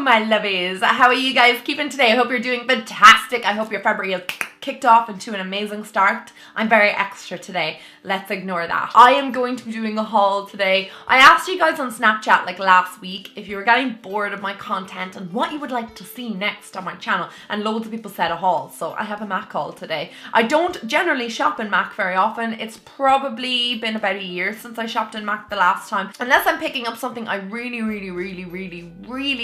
my lovies. How are you guys keeping today? I hope you're doing fantastic. I hope your February is kicked off into an amazing start. I'm very extra today. Let's ignore that. I am going to be doing a haul today. I asked you guys on Snapchat like last week if you were getting bored of my content and what you would like to see next on my channel, and loads of people said a haul, so I have a MAC haul today. I don't generally shop in MAC very often. It's probably been about a year since I shopped in MAC the last time. Unless I'm picking up something I really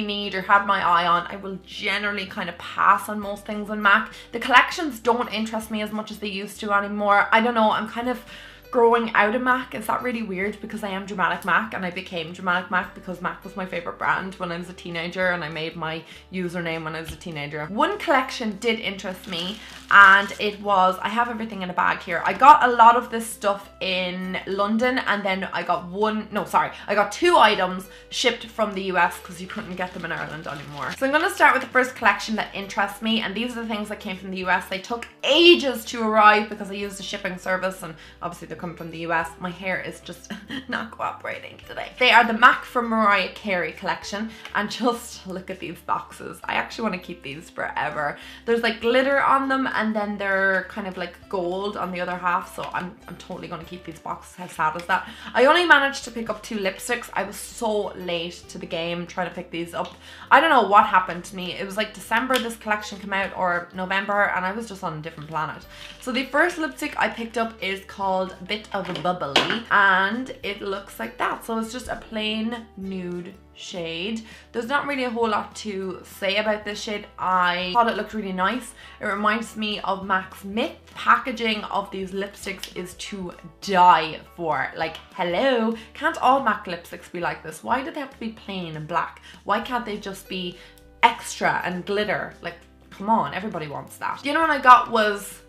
need or have my eye on, I will generally kind of pass on most things in MAC. The collections don't interest me as much as they used to anymore. I don't know, I'm kind of growing out of MAC. Is that really weird? Because I am Dramaticmac and I became Dramaticmac because MAC was my favorite brand when I was a teenager and I made my username when I was a teenager. One collection did interest me and it was, I have everything in a bag here. I got a lot of this stuff in London and then I got I got two items shipped from the US because you couldn't get them in Ireland anymore. So I'm going to start with the first collection that interests me, and these are the things that came from the US. They took ages to arrive because I used a shipping service and obviously they're coming from the US. My hair is just not cooperating today. They are the MAC from Mariah Carey collection, and just look at these boxes. I actually want to keep these forever. There's like glitter on them and then they're kind of like gold on the other half, so I'm totally going to keep these boxes. How sad is that? I only managed to pick up 2 lipsticks. I was so late to the game trying to pick these up. I don't know what happened to me. It was like December this collection came out, or November, and I was just on a different planet. So the first lipstick I picked up is called Bit of a Bubbly and it looks like that. So it's just a plain nude shade. There's not really a whole lot to say about this shade. I thought it looked really nice. It reminds me of MAC's Myth. Packaging of these lipsticks is to die for. Like, hello, can't all MAC lipsticks be like this? Why do they have to be plain and black? Why can't they just be extra and glitter? Like, come on, everybody wants that. The other one I got was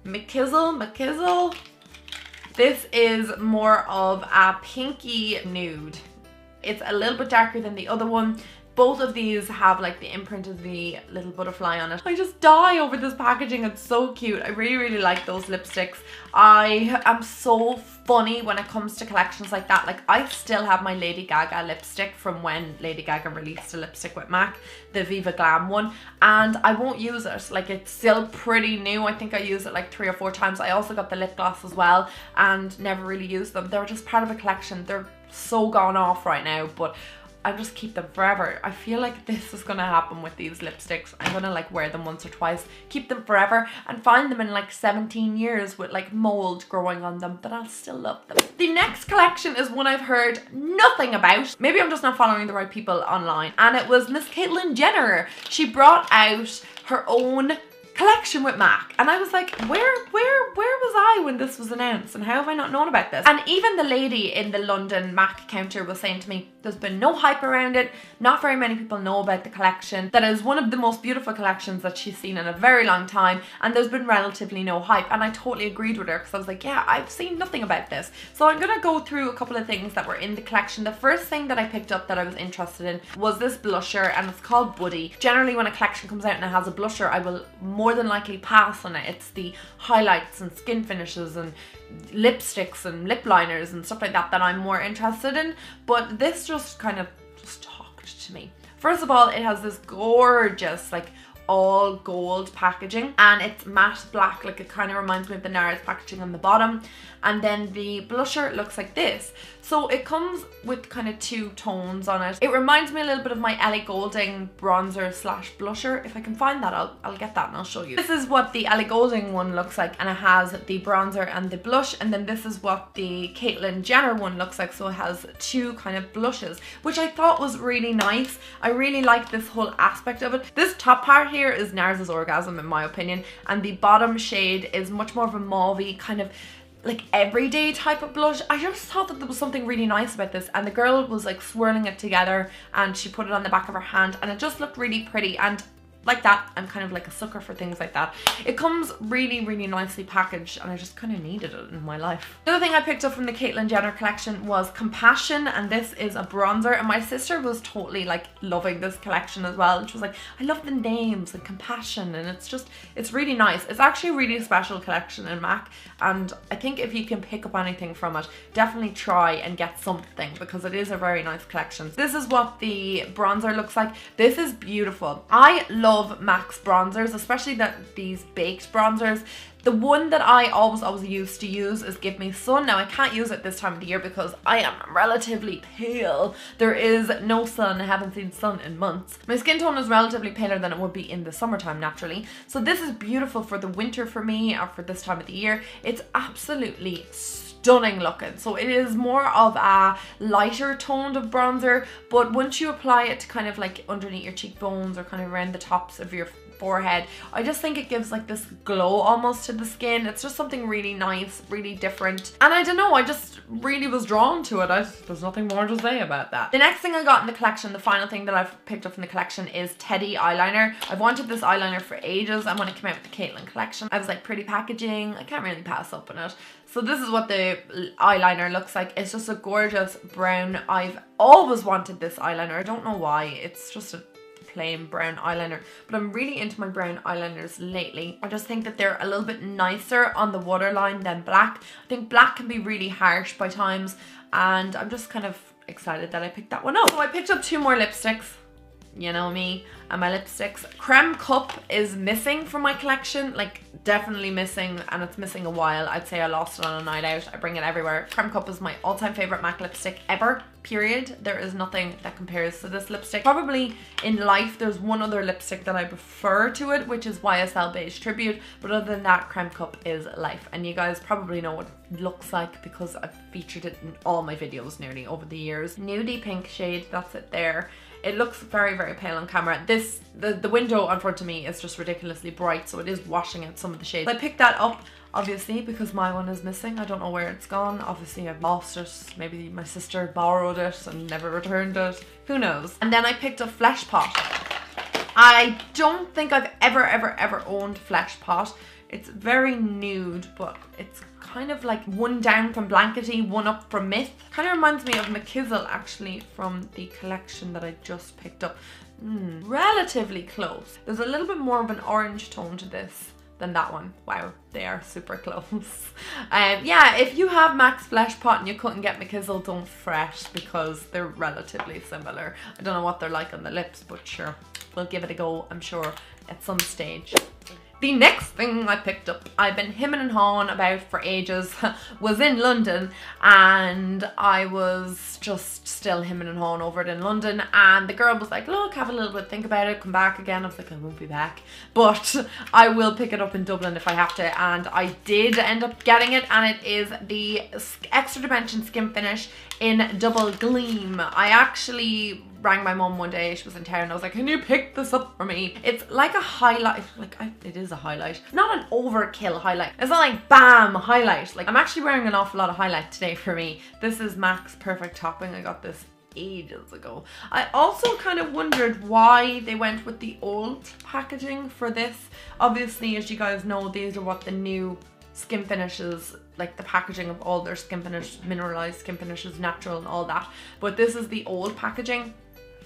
McKizzle. This is more of a pinky nude. It's a little bit darker than the other one. Both of these have like the imprint of the little butterfly on it. I just die over this packaging. It's so cute. I really like those lipsticks. I am so funny when it comes to collections like that. Like, I still have my Lady Gaga lipstick from when Lady Gaga released a lipstick with MAC, the Viva Glam one, and I won't use it. Like, it's still pretty new. I think I used it like 3 or 4 times. I also got the lip gloss as well and never really used them. They were just part of a collection. They're so gone off right now, but I just keep them forever. I feel like this is gonna happen with these lipsticks. I'm gonna like wear them once or twice, keep them forever, and find them in like 17 years with like mold growing on them, but I'll still love them. The next collection is one I've heard nothing about. Maybe I'm just not following the right people online, and it was Miss Caitlyn Jenner. She brought out her own collection with MAC, and I was like, where was I when this was announced, and how have I not known about this? And even the lady in the London MAC counter was saying to me, there's been no hype around it, not very many people know about the collection, that is one of the most beautiful collections that she's seen in a very long time, and there's been relatively no hype. And I totally agreed with her, because I was like, yeah, I've seen nothing about this. So I'm gonna go through a couple of things that were in the collection. The first thing that I picked up that I was interested in was this blusher, and it's called Buddy. Generally when a collection comes out and it has a blusher, I will more than likely pass on it. It's the highlights and skin finishes and lipsticks and lip liners and stuff like that that I'm more interested in, but this just kind of just talked to me. First of all, it has this gorgeous like all gold packaging, and it's matte black. Like, it kind of reminds me of the NARS packaging on the bottom, and then the blusher looks like this. So it comes with kind of 2 tones on it. It reminds me a little bit of my Ellie Goulding bronzer slash blusher. If I can find that, I'll get that and I'll show you. This is what the Ellie Goulding one looks like, and it has the bronzer and the blush, and then this is what the Caitlyn Jenner one looks like. So it has 2 kind of blushes, which I thought was really nice. I really like this whole aspect of it. This top part here is NARS's Orgasm in my opinion, and the bottom shade is much more of a mauvey kind of like everyday type of blush. I just thought that there was something really nice about this, and the girl was like swirling it together and she put it on the back of her hand, and it just looked really pretty. And like that. I'm kind of like a sucker for things like that. It comes really, really nicely packaged and I just kind of needed it in my life. The other thing I picked up from the Caitlyn Jenner collection was Compassion, and this is a bronzer, and my sister was totally like loving this collection as well, and she was like, I love the names and Compassion, and it's really nice. It's actually a really special collection in MAC, and I think if you can pick up anything from it, definitely try and get something because it is a very nice collection. This is what the bronzer looks like. This is beautiful. I love MAC's bronzers, especially these baked bronzers. The one that I always used to use is Give Me Sun. Now I can't use it this time of the year because I am relatively pale. There is no sun. I haven't seen sun in months. My skin tone is relatively paler than it would be in the summertime naturally. So this is beautiful for the winter for me, or for this time of the year. It's absolutely stunning looking. So it is more of a lighter toned of bronzer, but once you apply it to kind of like underneath your cheekbones or kind of around the tops of your forehead, I just think it gives like this glow almost to the skin. It's just something really nice, really different, and I don't know, I just really was drawn to it. There's nothing more to say about that. The next thing I got in the collection, the final thing that I've picked up from the collection, is Teddy eyeliner. I've wanted this eyeliner for ages, and when it came out with the Caitlyn collection, I was like, pretty packaging, I can't really pass up on it. So this is what the eyeliner looks like. It's just a gorgeous brown. I've always wanted this eyeliner. I don't know why. It's just a plain brown eyeliner, but I'm really into my brown eyeliners lately. I just think that they're a little bit nicer on the waterline than black. I think black can be really harsh by times, and I'm just kind of excited that I picked that one up. So I picked up 2 more lipsticks. You know me and my lipsticks. Creme Cup is missing from my collection, like definitely missing, and it's missing a while. I'd say I lost it on a night out. I bring it everywhere. Creme Cup is my all-time favorite MAC lipstick ever, period. There is nothing that compares to this lipstick. Probably in life there's one other lipstick that I prefer to it, which is YSL Beige Tribute, but other than that, Creme Cup is life, and you guys probably know what it looks like because I've featured it in all my videos nearly over the years. Nudie pink shade, that's it there. It looks very, very pale on camera. The window in front of me is just ridiculously bright, so it is washing out some of the shades. I picked that up, obviously, because my one is missing. I don't know where it's gone. Obviously, I've lost it. Maybe my sister borrowed it and never returned it. Who knows? And then I picked up Flesh Pot. I don't think I've ever owned Flesh Pot. It's very nude, but it's kind of like one down from Blankety, one up from Myth. Kind of reminds me of McKizzle actually from the collection that I just picked up. Relatively close. There's a little bit more of an orange tone to this than that one. Wow, they are super close. Yeah, if you have MAC's Flesh Pot and you couldn't get McKizzle, don't fret because they're relatively similar. I don't know what they're like on the lips, but sure, we'll give it a go, I'm sure, at some stage. The next thing I picked up, I've been hemming and hawing about for ages, was in London, and I was just still hemming and hawing over it in London, and the girl was like, look, have a little bit, think about it, come back again. I was like, I won't be back, but I will pick it up in Dublin if I have to, and I did end up getting it, and it is the Extra Dimension Skin Finish in Double Gleam. I actually rang my mum one day, she was in town, and I was like, can you pick this up for me? It's like a highlight, it is a highlight. Not an overkill highlight. It's not like bam highlight. Like, I'm actually wearing an awful lot of highlight today for me. This is MAC's Perfect Topping. I got this ages ago. I also kind of wondered why they went with the old packaging for this. Obviously, as you guys know, these are what the new skin finishes, like the packaging of all their skin finish, mineralized skin finishes, natural and all that. But this is the old packaging.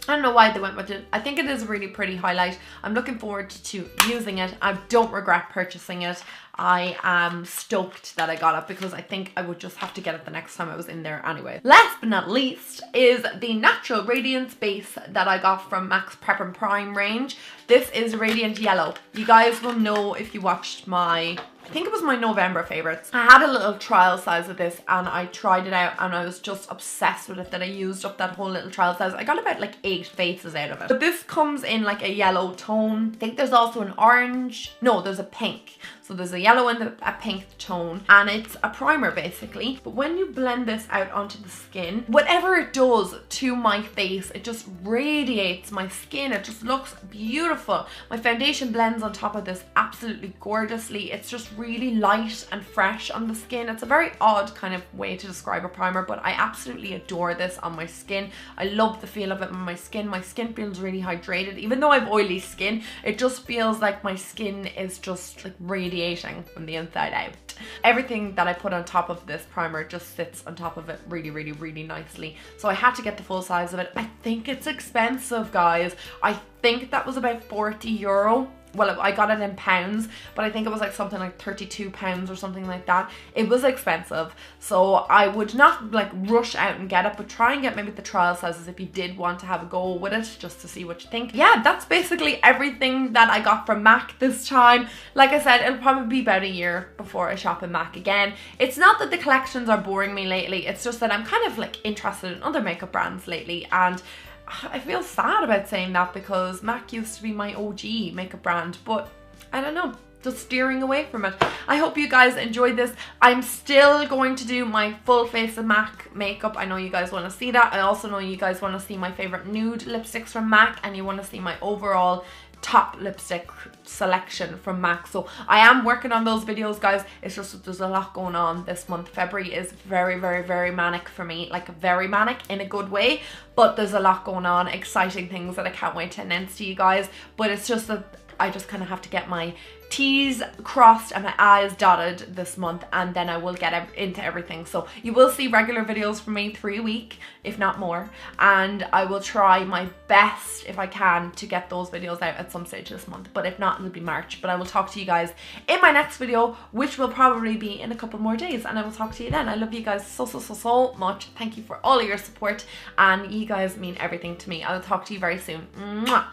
I don't know why they went with it. I think it is a really pretty highlight. I'm looking forward to using it. I don't regret purchasing it. I am stoked that I got it because I think I would just have to get it the next time I was in there anyway. Last but not least is the Natural Radiance base that I got from MAC's Prep and Prime range. This is Radiant Yellow. You guys will know if you watched my, I think it was my November favorites. I had a little trial size of this and I tried it out and I was just obsessed with it that I used up that whole little trial size. I got about like 8 faces out of it. But this comes in like a yellow tone. I think there's also an orange. No, there's a pink. So there's a yellow and a pink tone, and it's a primer basically. But when you blend this out onto the skin, whatever it does to my face, it just radiates my skin. It just looks beautiful. My foundation blends on top of this absolutely gorgeously. It's just really light and fresh on the skin. It's a very odd kind of way to describe a primer, but I absolutely adore this on my skin. I love the feel of it on my skin. My skin feels really hydrated. Even though I have oily skin, it just feels like my skin is just like radiating from the inside out. Everything that I put on top of this primer just sits on top of it really nicely. So I had to get the full size of it. I think it's expensive, guys. I think that was about €40. Well, I got it in pounds, but I think it was like something like £32 or something like that. It was expensive, so I would not like rush out and get it, but try and get maybe the trial sizes if you did want to have a go with it, just to see what you think. Yeah, that's basically everything that I got from MAC this time. Like I said, it'll probably be about a year before I shop in MAC again. It's not that the collections are boring me lately, it's just that I'm kind of like interested in other makeup brands lately, and I feel sad about saying that because MAC used to be my OG makeup brand, but I don't know, just steering away from it. I hope you guys enjoyed this. I'm still going to do my full face of MAC makeup. I know you guys want to see that. I also know you guys want to see my favorite nude lipsticks from MAC, and you want to see my overall top lipstick selection from MAC. So I am working on those videos, guys. It's just that there's a lot going on this month. February is very manic for me, like very manic in a good way, but there's a lot going on, exciting things that I can't wait to announce to you guys. But it's just that I just kind of have to get my T's crossed and my I's dotted this month, and then I will get into everything. So you will see regular videos from me 3 a week, if not more, and I will try my best if I can to get those videos out at some stage this month, but if not, it'll be March. But I will talk to you guys in my next video, which will probably be in a couple more days, and I will talk to you then. I love you guys so much. Thank you for all of your support, and you guys mean everything to me. I will talk to you very soon. Mwah.